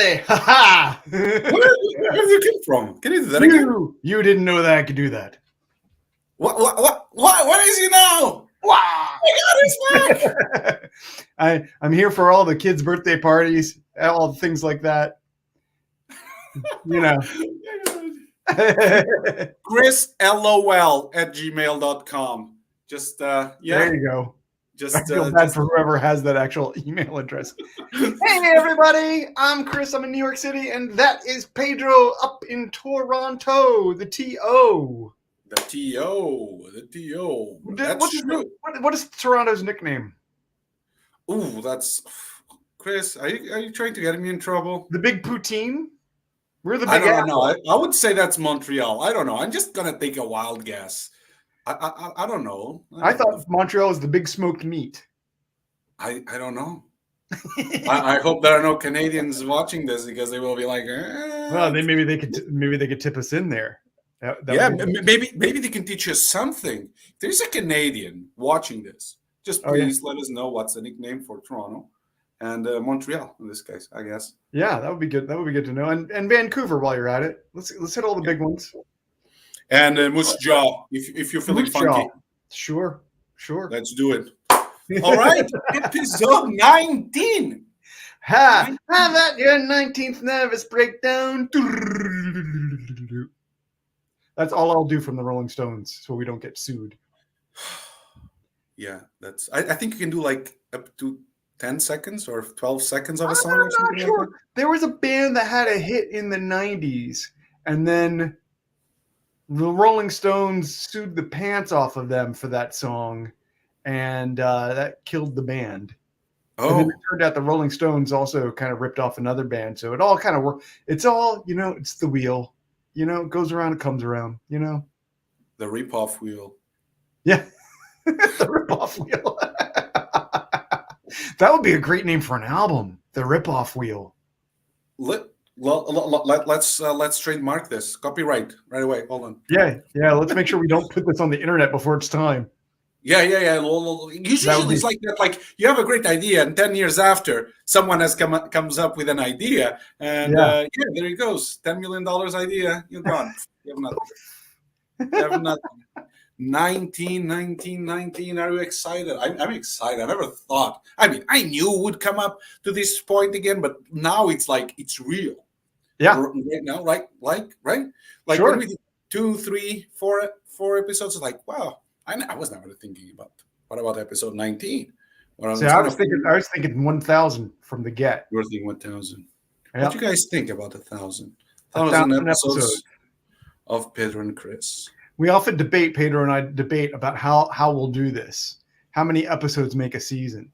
everybody! Ha ha! Where did you come from? Can you do that again? You didn't know that I could do that. What is he now? Wow! Oh my God, he's back! I'm here for all the kids' birthday parties, all the things like that. You know. Chris LOL at gmail.com. Just There you go. Just I feel bad for whoever has that actual email address. Hey everybody, I'm Chris. I'm in New York City, and that is Pedro up in Toronto. The TO. The TO. That's true. What is Toronto's nickname? Ooh, that's Chris. Are you trying to get me in trouble? The Big Poutine. We're the I Big don't know. Apple. I would say that's Montreal. I don't know. I'm just gonna take a wild guess. I don't know. I thought Montreal was the Big Smoked Meat. I don't know. I hope there are no Canadians watching this because they will be like, well, maybe they could tip us in there. Maybe they can teach us something. If there's a Canadian watching this, just please let us know what's the nickname for Toronto and Montreal in this case, I guess. Yeah, that would be good. That would be good to know. And Vancouver while you're at it. Let's hit all the big ones. And Moose Jaw, if you're feeling funky. Sure. Let's do it. All right, episode 19. Have that your 19th nervous breakdown. That's all I'll do from the Rolling Stones, so we don't get sued. Yeah, that's. I think you can do like up to 10 seconds or 12 seconds of a song. I'm not sure. Like there was a band that had a hit in the 90s, and then the Rolling Stones sued the pants off of them for that song, and that killed the band. Oh. And then it turned out the Rolling Stones also kind of ripped off another band, so it all kind of worked. It's all, it's the wheel. It goes around, it comes around, The rip-off wheel. Yeah, the rip-off wheel. That would be a great name for an album, the rip-off wheel. Let's trademark this. Copyright right away. Hold on. Yeah. Let's make sure we don't put this on the internet before it's time. Yeah. Usually it's like that. Like you have a great idea, and 10 years after, someone comes up with an idea, and there it goes. $10 million idea. You're gone. You have nothing. 19. Are you excited? I'm excited. I never thought. I mean, I knew it would come up to this point again, but now it's like it's real. Yeah. Right now, right? Like sure. When we did 2, 3, 4 episodes, it's like, wow. I was never thinking about what about episode 19? I was thinking 1,000 from the get. You were thinking 1,000. Yeah. What do you guys think about 1,000? 1,000 episodes of Pedro and Chris. We often debate, Pedro and I debate about how we'll do this. How many episodes make a season?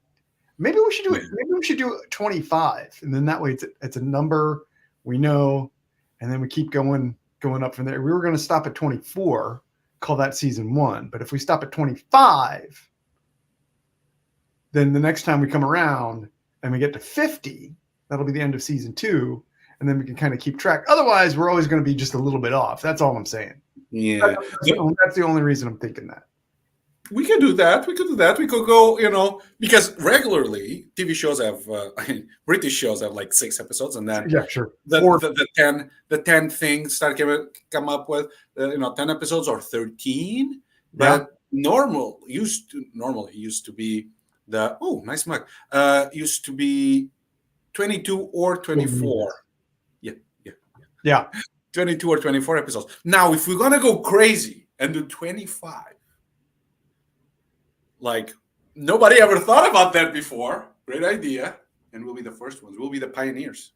Maybe we should do it. Maybe we should do 25, and then that way it's a number we know, and then we keep going up from there. We were going to stop at 24, call that season 1. But if we stop at 25, then the next time we come around and we get to 50, that'll be the end of season 2, and then we can kind of keep track. Otherwise, we're always going to be just a little bit off. That's all I'm saying. Yeah, that's the only reason I'm thinking that. We could do that. We could go, because regularly TV shows have, British shows have like 6 episodes, and then sure. The 10 things start come up with 10 episodes or 13. But normally used to be nice mug. Used to be 22 or 24. Yeah. 22 or 24 episodes. Now, if we're gonna go crazy and do 25. Like, nobody ever thought about that before. Great idea. And we'll be the first ones. We'll be the pioneers.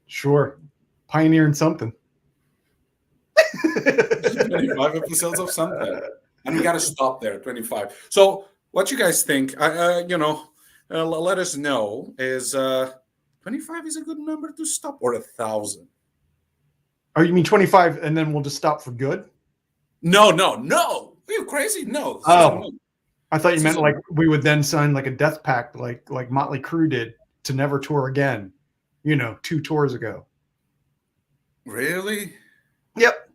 Sure. Pioneering something. 25 episodes of something. And we got to stop there, 25. So what you guys think, let us know. Is 25 is a good number to stop, or 1,000? Oh, you mean 25 and then we'll just stop for good? No. Are you crazy? No. Oh. I thought you meant like we would then sign like a death pact like Motley Crue did to never tour again, 2 tours ago. Really? Yep.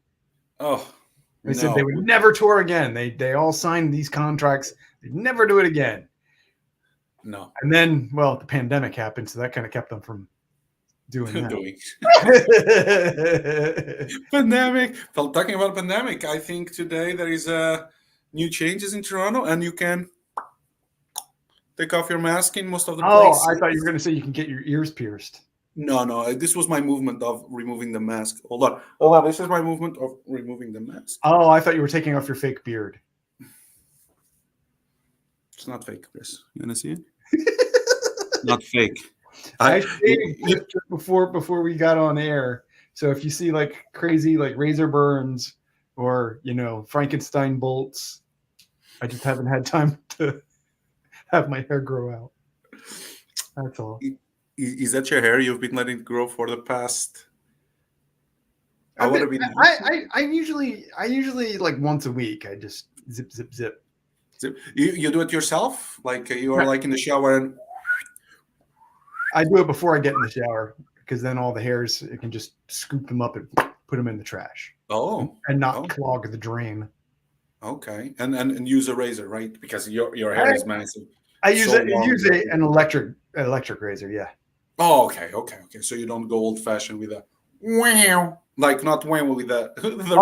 Oh, they said they would never tour again. They all signed these contracts. They'd never do it again. No. And then, the pandemic happened, so that kind of kept them from doing that. Pandemic. Well, talking about pandemic, I think today there is new changes in Toronto, and you can take off your mask in most of the places. I thought you were going to say you can get your ears pierced. No. This was my movement of removing the mask. Hold on. This is my movement of removing the mask. Oh, I thought you were taking off your fake beard. It's not fake, Chris. You want to see it? Not fake. I shaved just before we got on air. So if you see like crazy like razor burns or Frankenstein bolts, I just haven't had time to have my hair grow out. That's all. Is that your hair you've been letting grow for the past? I usually like once a week. I just zip. You do it yourself? Like you are like in the shower and I do it before I get in the shower because then all the hairs, it can just scoop them up and put them in the trash. Oh, and not clog the drain. Okay, and use a razor, right? Because your hair is massive. I use an electric razor. Yeah. Oh, okay. So you don't go old fashioned with a wow, like not wow with the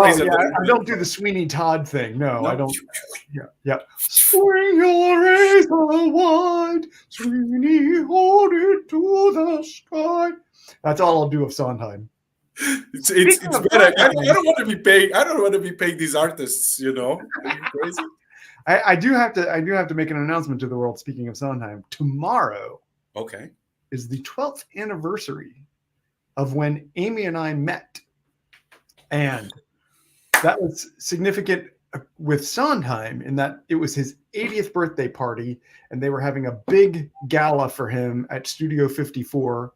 razor. Yeah, I don't do the Sweeney Todd thing. No, I don't. Yeah. Swing your razor wide, Sweeney, hold it to the sky. That's all I'll do of Sondheim. It's better. I don't want to be paying. I don't want to be paying these artists. Are you crazy? I do have to make an announcement to the world. Speaking of Sondheim, tomorrow, is the 12th anniversary of when Amy and I met, and that was significant with Sondheim in that it was his 80th birthday party, and they were having a big gala for him at Studio 54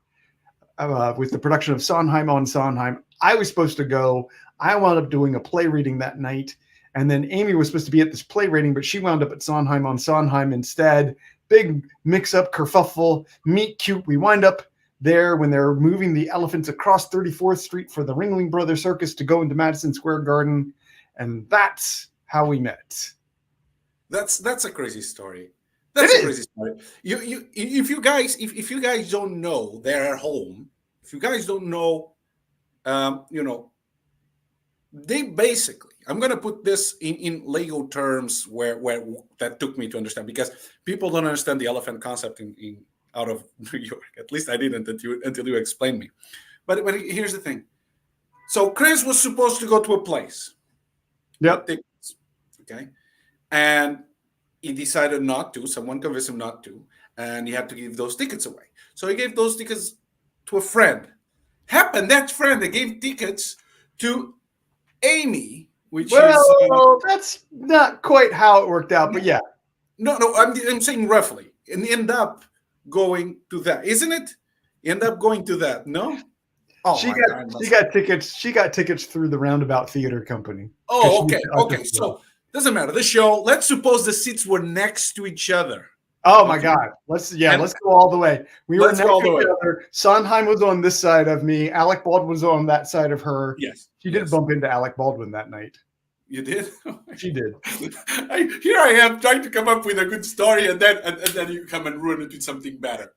with the production of Sondheim on Sondheim. I was supposed to go. I wound up doing a play reading that night, and then Amy was supposed to be at this play reading, but she wound up at Sondheim on Sondheim instead. Big mix-up, kerfuffle, meet cute. We wind up there when they're moving the elephants across 34th Street for the Ringling Brothers Circus to go into Madison Square Garden, and that's how we met. That's a crazy story. That's a crazy story. If you guys don't know, they're at home. If you guys don't know, they basically. I'm gonna put this in Lego terms where that took me to understand, because people don't understand the elephant concept in out of New York. At least I didn't until you explained me. But here's the thing. So Chris was supposed to go to a place. Yep. Okay. And he decided not to. Someone convinced him not to. And he had to give those tickets away. So he gave those tickets to a friend. That friend that gave tickets to Amy, which that's not quite how it worked out, but yeah. No, I'm saying roughly. And end up going to that, isn't it? End up going to that, no? Oh, she got tickets. She got tickets through the Roundabout Theater Company. Oh, okay. So doesn't matter. The show. Let's suppose the seats were next to each other. Oh my God! Let's go all the way. We were next to each other. Sondheim was on this side of me. Alec Baldwin was on that side of her. Yes. She did bump into Alec Baldwin that night. You did? She did. Here I am trying to come up with a good story, and then you come and ruin it with something better.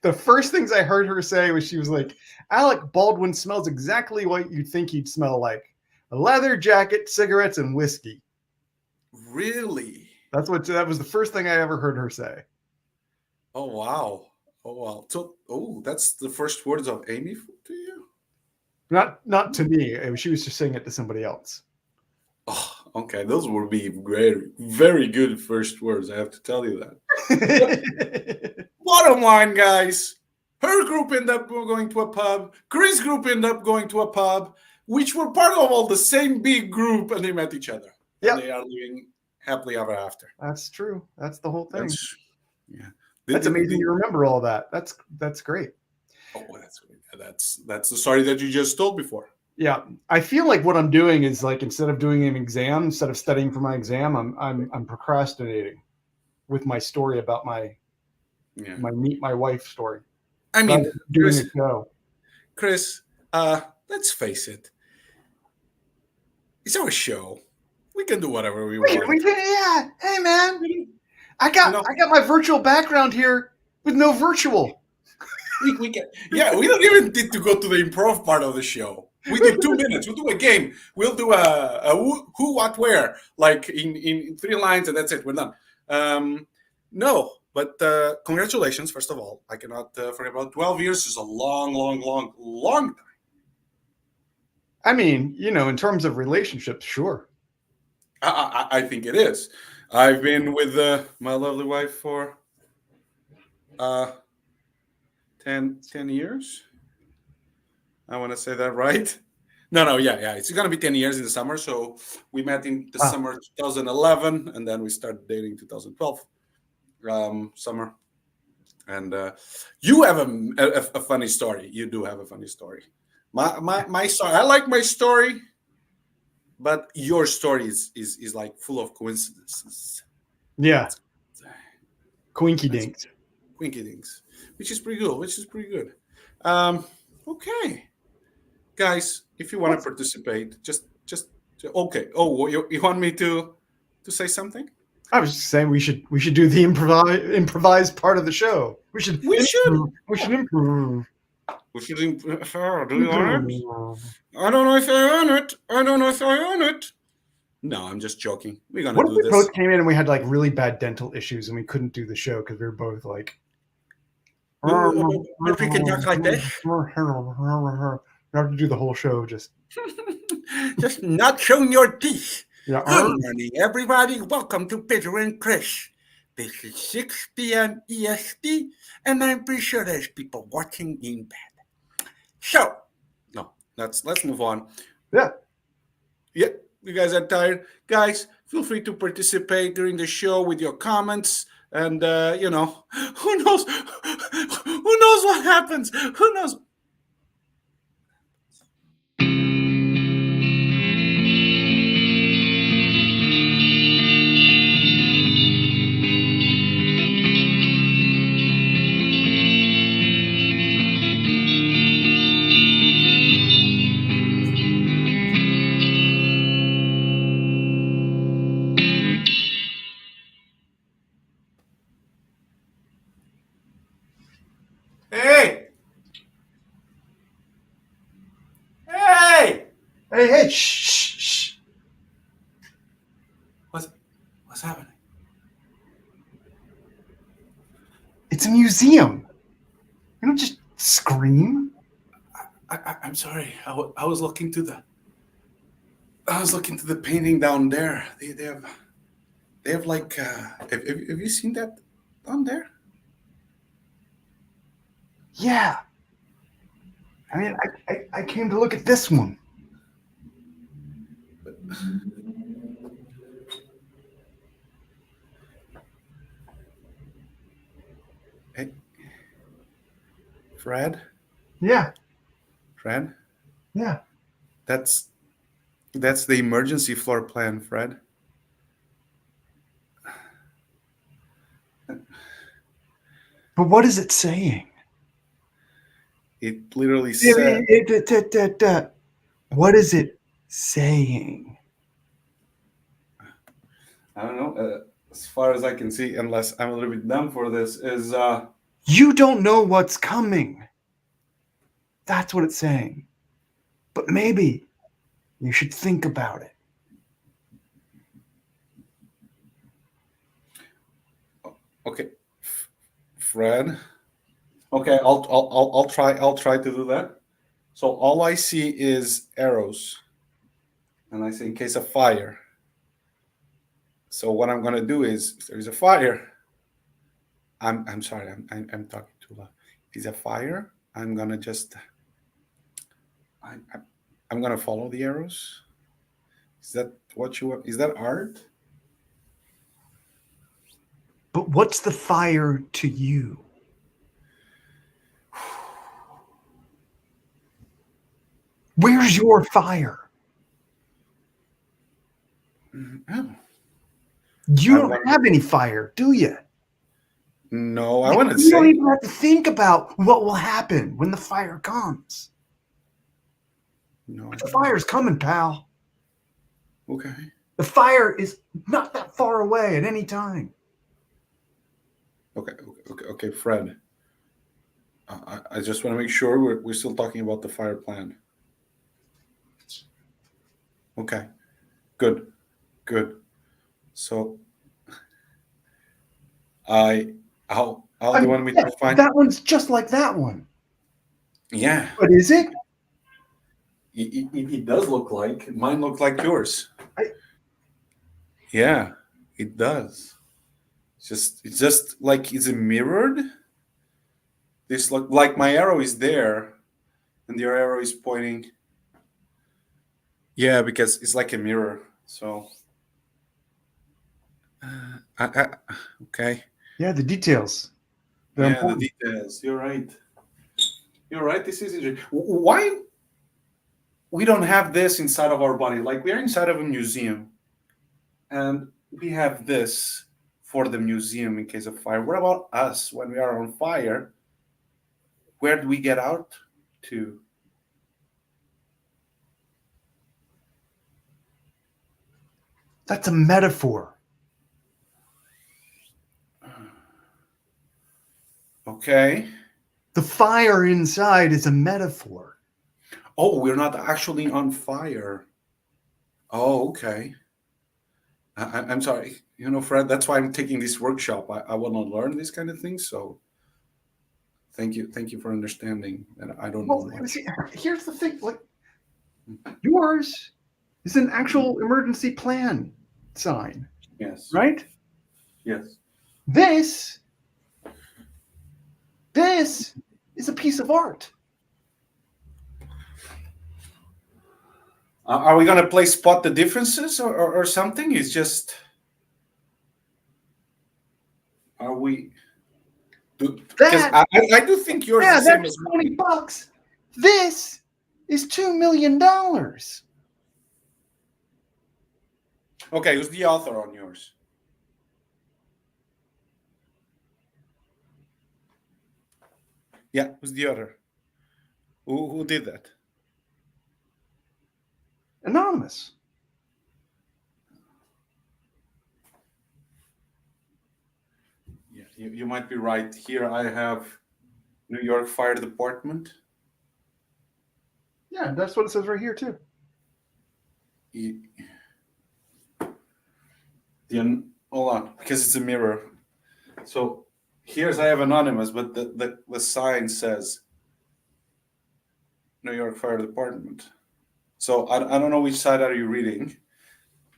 The first things I heard her say was she was like, Alec Baldwin smells exactly what you'd think he'd smell like. A leather jacket, cigarettes, and whiskey. Really? That was the first thing I ever heard her say. Oh, wow. So, that's the first words of Amy to you? Not to me. She was just saying it to somebody else. Oh, okay. Those would be very, very good first words. I have to tell you that. Bottom line, guys, her group ended up going to a pub. Chris' group ended up going to a pub, which were part of all the same big group, and they met each other. Yeah. They are living happily ever after. That's true. That's the whole thing. That's amazing. You remember all that. That's great. Oh, that's great. That's the story that you just told before. Yeah, I feel like what I'm doing is like instead of doing an exam, instead of studying for my exam, I'm procrastinating with my story about my meet my wife story. I mean, doing a show. Chris, let's face it. It's our show. We can do whatever we want. Yeah. Hey, man. I got my virtual background here with no virtual. We can. Yeah, we don't even need to go to the improv part of the show. We do 2 minutes. We'll do a game. We'll do a who, what, where, like in 3 lines, and that's it. We're done. No, but congratulations, first of all. I cannot forget about 12 years is a long, long, long, long time. I mean, in terms of relationships, sure. I think it is. I've been with my lovely wife for 10 years. I want to say that right. No, yeah. It's going to be 10 years in the summer. So we met in the summer 2011, and then we started dating 2012 summer. And you have a funny story. You do have a funny story. My story. I like my story, but your story is like full of coincidences. Yeah. Quinky dinks. Quinky dinks, which is pretty good. Okay. Guys, if you want to participate, just okay. Oh, you want me to say something? I was just saying we should do the improvised part of the show. We should improve. We should improve. Do you want it? I don't know if I own it. No, I'm just joking. We're gonna do this. What if we both came in and we had like really bad dental issues and we couldn't do the show because we were both like. If we can talk like this. You have to do the whole show just not showing your teeth. Yeah. Good morning, everybody. Welcome to Pedro and Chris. This is 6 p.m. EST, and I'm pretty sure there's people watching in bed. So, no, let's move on. Yeah. Yeah, you guys are tired. Guys, feel free to participate during the show with your comments. And, who knows? Who knows what happens? Who knows? Hey, shh. What's happening? It's a museum. You don't just scream. I'm sorry. I was looking to the painting down there. They have like have you seen that down there? Yeah. I mean, I came to look at this one. Hey, Fred? Yeah. Fred? Yeah. That's the emergency floor plan, Fred. But what is it saying? It literally said... What is it saying? I don't know. As far as I can see, unless I'm a little bit dumb for this, is... You don't know what's coming. That's what it's saying. But maybe you should think about it. Okay, Fred. Okay, I'll try to do that. So all I see is arrows, and I say in case of fire. So what I'm gonna do is, if there's a fire, I'm sorry, I'm talking too loud. If there's a fire, I'm gonna just I'm gonna follow the arrows. Is that what you want? Is that art? But what's the fire to you? Where's your fire? Oh. You don't have any fire, do you? No, I want to say... You don't even have to think about what will happen when the fire comes. No. The fire's coming, pal. Okay. The fire is not that far away at any time. Okay, Fred. I just want to make sure we're still talking about the fire plan. Okay, good. So how do you want me to find that one's just like that one? Yeah, but is it? It does look like mine. Look like yours. Yeah, it does. It's just like, is it mirrored? This look like my arrow is there, and your arrow is pointing. Yeah, because it's like a mirror. So, okay. Yeah, the details. Yeah, the details. You're right. This is interesting. Why we don't have this inside of our body? Like, we are inside of a museum, and we have this for the museum in case of fire. What about us when we are on fire? Where do we get out to? That's a metaphor. Okay. The fire inside is a metaphor. Oh, we're not actually on fire. Oh, okay. I'm sorry. Fred, that's why I'm taking this workshop. I want to learn these kind of things. So thank you for understanding that I don't know much. See, here's the thing. Like, yours is an actual emergency plan sign. Yes. Right? Yes. This is a piece of art. Are we going to play spot the differences or something? It's just, are we? Because I do think yours is the same as $20. This is $2 million. Okay, who's the author on yours? Yeah, who's the author? Who did that? Anonymous. Yeah, you might be right. Here I have New York Fire Department. Yeah, that's what it says right here too. Hold on, because it's a mirror. So here's I have anonymous, but the sign says New York Fire Department. So I don't know which side are you reading,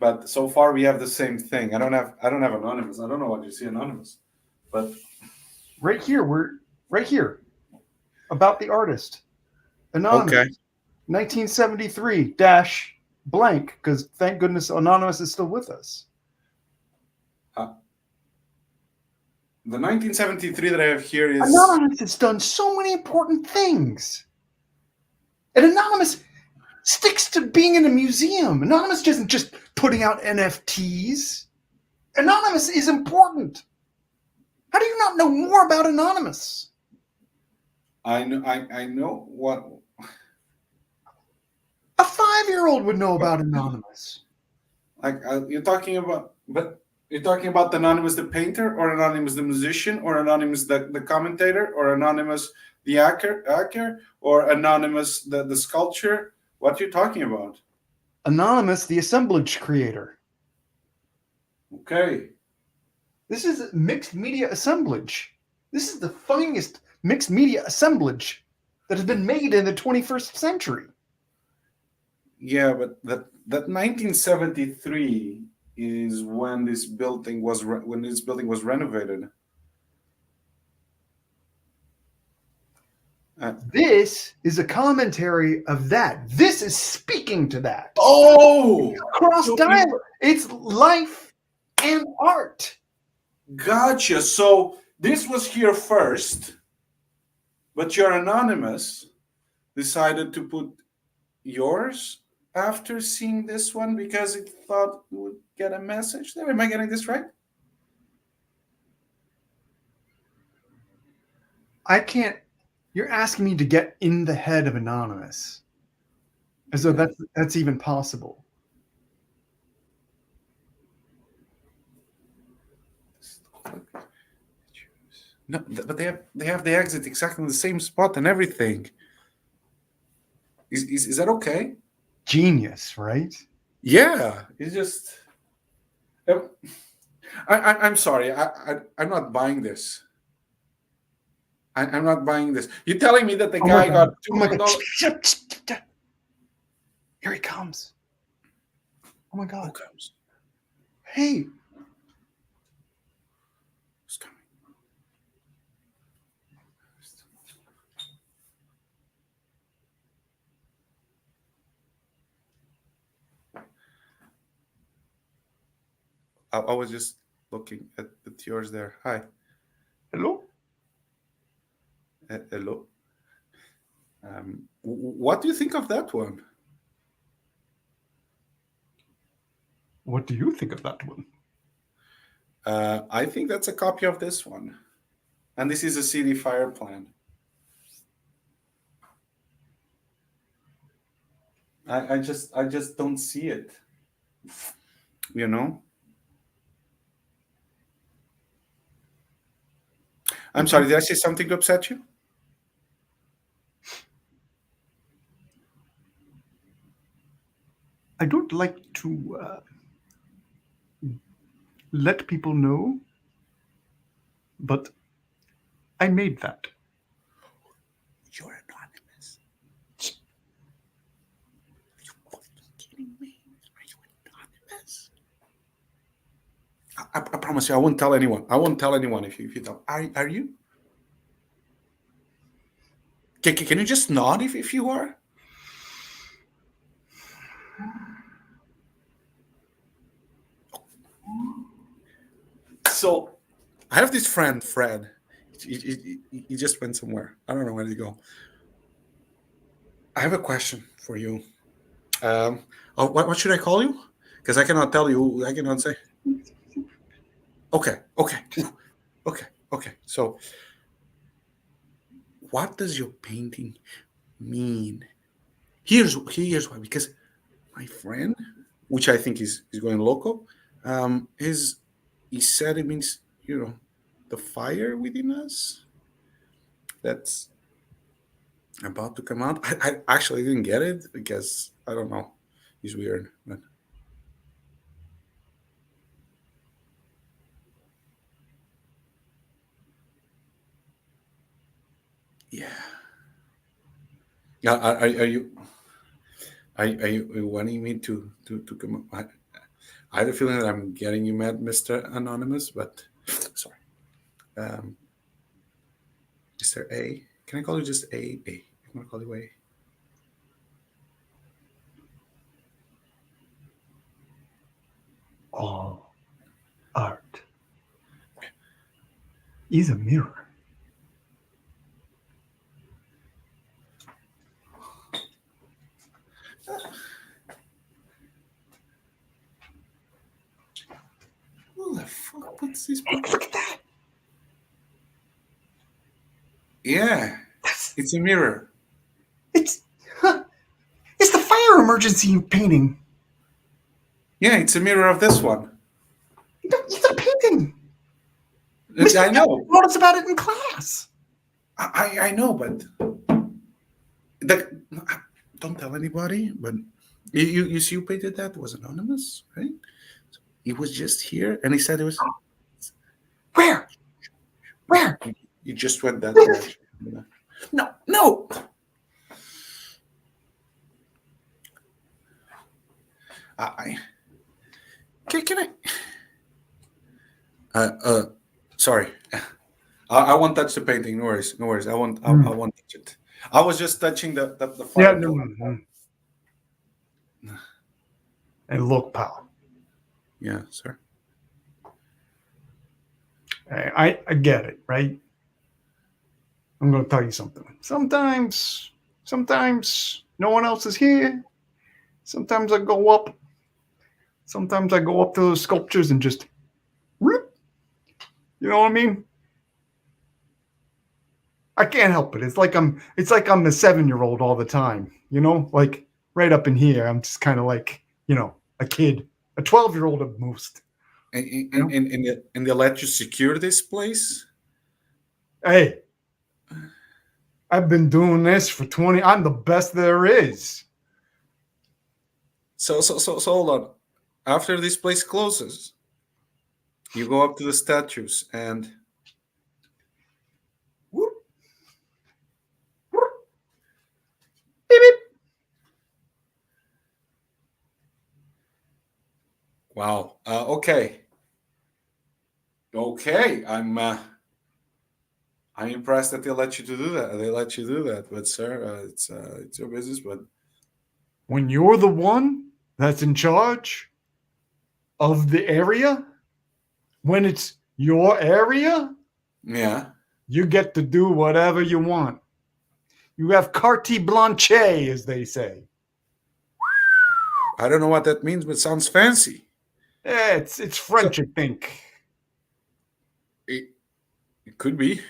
but so far we have the same thing. I don't have anonymous. I don't know what you see anonymous, but right here about the artist. Anonymous. Okay. 1973 dash blank, because thank goodness Anonymous is still with us. The 1973 that I have here is Anonymous has done so many important things. And Anonymous sticks to being in a museum. Anonymous isn't just putting out NFTs. Anonymous is important. How do you not know more about Anonymous? I know what a 5-year-old would know about Anonymous. Like you're talking about the Anonymous the painter, or Anonymous the musician, or Anonymous the commentator, or Anonymous the actor, or Anonymous the sculpture. What are you talking about? Anonymous the assemblage creator. Okay. This is mixed media assemblage. This is the finest mixed media assemblage that has been made in the 21st century. Yeah, but that 1973 is when this building was renovated. This is a commentary of that. This is speaking to that. Oh, cross dialogue. It's life and art. Gotcha. So this was here first, but your Anonymous decided to put yours after seeing this one because it thought it would get a message there. Am I getting this right? I can't. You're asking me to get in the head of Anonymous, as though that's even possible. No, but they have the exit exactly in the same spot and everything. Is that okay? Genius, right? Yeah, it's just. I'm sorry. I'm not buying this. I'm not buying this. You're telling me that the Oh my guy got God. $2 Oh my million? God. Here he comes. Oh my Who God. comes? Hey. Who's coming? I was just looking at yours there. Hi. Hello? Hello. What do you think of that one? What do you think of that one? I think that's a copy of this one. And this is a CD fire plan. I just don't see it. You know? I'm sorry, did I say something to upset you? I don't like to let people know, but I made that. You're anonymous. Are you fucking kidding me? Are you anonymous? I promise you, I won't tell anyone. I won't tell anyone if you tell. Are you? Can you just nod if you are? So, I have this friend, Fred. He just went somewhere. I don't know where to go. I have a question for you. What should I call you? Because I cannot tell you. I cannot say. Okay. So, what does your painting mean? Here's why. Because my friend, which I think is going loco, he said it means the fire within us that's about to come out. I actually didn't get it because I don't know. He's weird. But yeah. Yeah. Are you wanting me to come up? I have a feeling that I'm getting you mad, Mr. Anonymous, but sorry. Mr. A. Can I call you just A? A. I'm gonna call you A. All art is a mirror. Who the fuck puts this? Look at that. Yeah, it's a mirror. It's the fire emergency painting. Yeah, it's a mirror of this one. It's a painting. I know. Told us about it in class. I know, but don't tell anybody. But you see who painted that? It was anonymous, right? So he was just here, and he said it was. Where? You just went that direction. No. Can I? Sorry. I won't touch the painting. No worries. I won't touch it. I was just touching the fire. Yeah, no. And look, pal. Yeah, sir. I get it, right? I'm going to tell you something. Sometimes no one else is here. Sometimes I go up. Sometimes I go up to those sculptures and just rip. You know what I mean? I can't help it. It's like I'm a 7-year-old all the time. You know, like right up in here, I'm just kind of like, a kid, a 12-year-old at most. And they let you secure this place? Hey, I've been doing this for 20. I'm the best there is. So hold on. After this place closes, you go up to the statues and Whoop, whoop, beep, beep. wow. Okay. Okay. I'm impressed that they let you to do that. They let you do that, but sir, it's your business. But When you're the one that's in charge of the area, when it's your area, yeah, you get to do whatever you want. You have carte blanche, as they say. I don't know what that means, but it sounds fancy. It's So French, I think. it, it could be.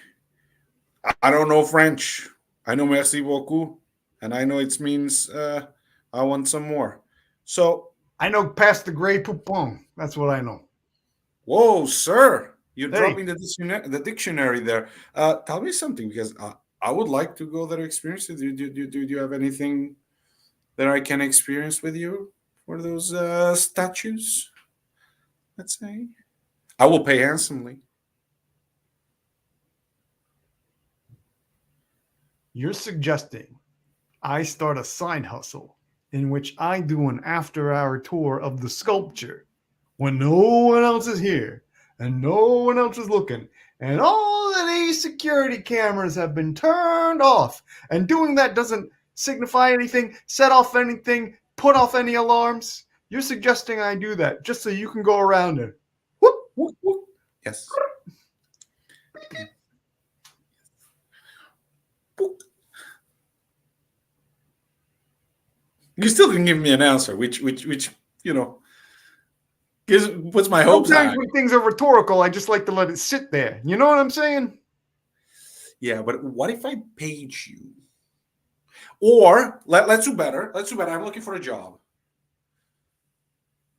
I don't know French. I know merci beaucoup, and I know it means I want some more. So, I know past the Grey Poupon. That's what I know. whoa, sir, you're Hey, dropping the dictionary there. Tell me something because I would like to go there experience it. Do you have anything that I can experience with you for those statues? Let's say I will pay handsomely. you're suggesting I start a side hustle in which I do an after hour tour of the sculpture when no one else is here and no one else is looking, and all of these security cameras have been turned off, and doing that doesn't signify anything, set off anything, put off any alarms. You're suggesting I do that just so you can go around and whoop. Whoop, whoop. Yes. Whoop. You still didn't give me an answer, which you know puts my hopes Sometimes high. when things are rhetorical, I just like to let it sit there. You know what I'm saying? Yeah, but what if I paid you? Or let's do better. Let's do better. I'm looking for a job.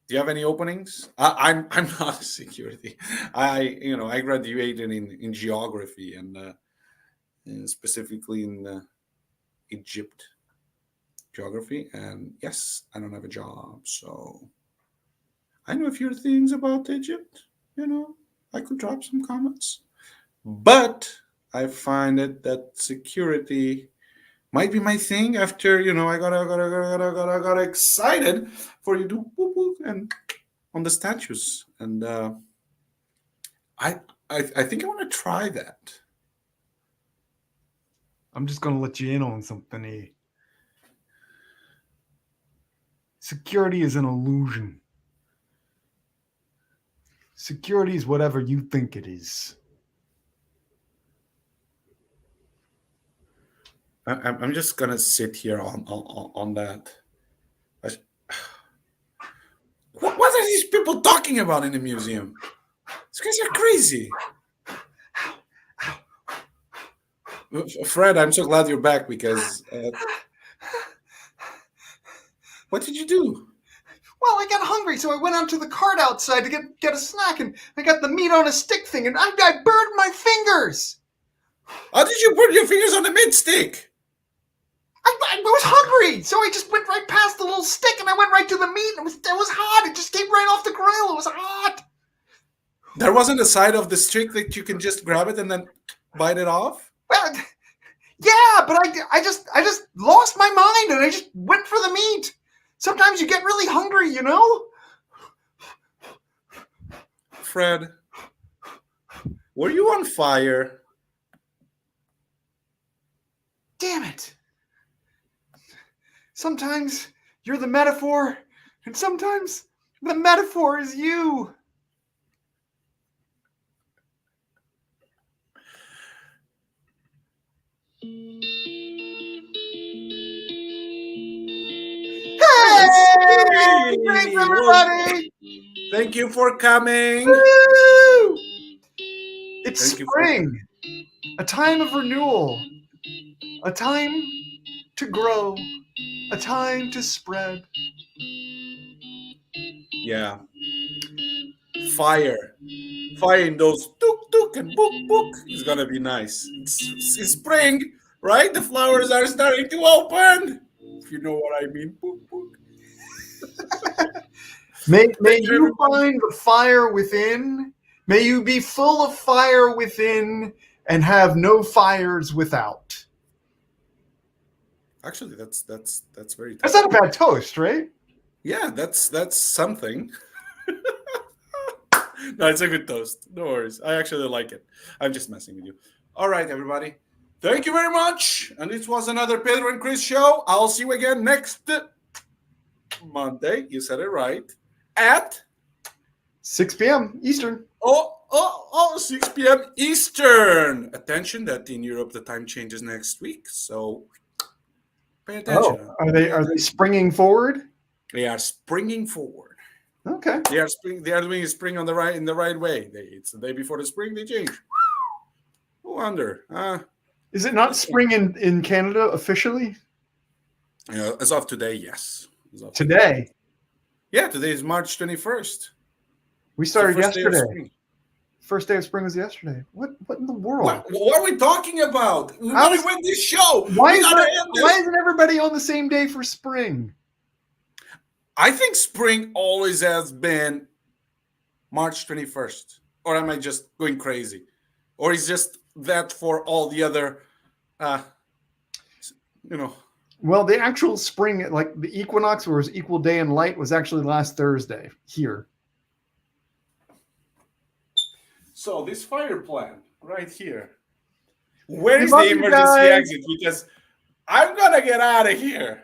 Do you have any openings? I'm not a security. I graduated in geography and specifically in Egypt geography. And yes, I don't have a job, so I know a few things about Egypt. I could drop some comments, but I find it that security might be my thing after I got excited for you to boop, boop, and on the statues and I, I think I want to try that. I'm just going to let you in on something here. Security is an illusion. Security is whatever you think it is. I'm just gonna sit here on that. What are these people talking about in the museum? These guys are crazy. Fred, I'm so glad you're back because what did you do? Well, I got hungry, so I went out to the cart outside to get a snack, and I got the meat on a stick thing, and I burned my fingers. How did you put your fingers on the meat stick? I was hungry, so I just went right past the little stick, and I went right to the meat. It was hot. It just came right off the grill. It was hot. There wasn't a side of the stick that you can just grab it and then bite it off? Well, yeah, but I just lost my mind, and I just went for the meat. Sometimes you get really hungry, you know? Fred, were you on fire? Damn it. Sometimes you're the metaphor, and sometimes the metaphor is you. Hey! Thanks, Well, everybody! thank you for coming. Woo! It's Thank you for spring, a time of renewal, a time to grow, a time to spread. yeah. Fire. Fire in those tuk tuk book and book. It's gonna be nice. It's spring, right? The flowers are starting to open. If you know what I mean. Book. May you find the fire within. May you be full of fire within and have no fires without. Actually, that's very. That's not a bad toast, right? Yeah, that's something. No, it's a good toast. No worries. I actually like it. I'm just messing with you. All right, everybody. Thank you very much. And this was another Pedro and Chris show. I'll see you again next Monday. You said it right. At 6 p.m. Eastern. 6 p.m. Eastern. Attention that in Europe the time changes next week. So pay attention. Oh, are they springing forward? They are springing forward. Okay. They are doing spring in the right way. It's the day before the spring. They change. No wonder. Is it not spring in Canada officially? As of today, yes. Today? Yeah, today is March 21st. We started yesterday. First day of spring was yesterday. What in the world? What are we talking about? We want to win this show. Why isn't everybody on the same day for spring? I think spring always has been March 21st. Or am I just going crazy? Or is just that for all the other, Well, the actual spring, like the equinox, where it was equal day and light, was actually last Thursday here. So this fire plant right here. Where is the emergency exit? Because I'm going to get out of here.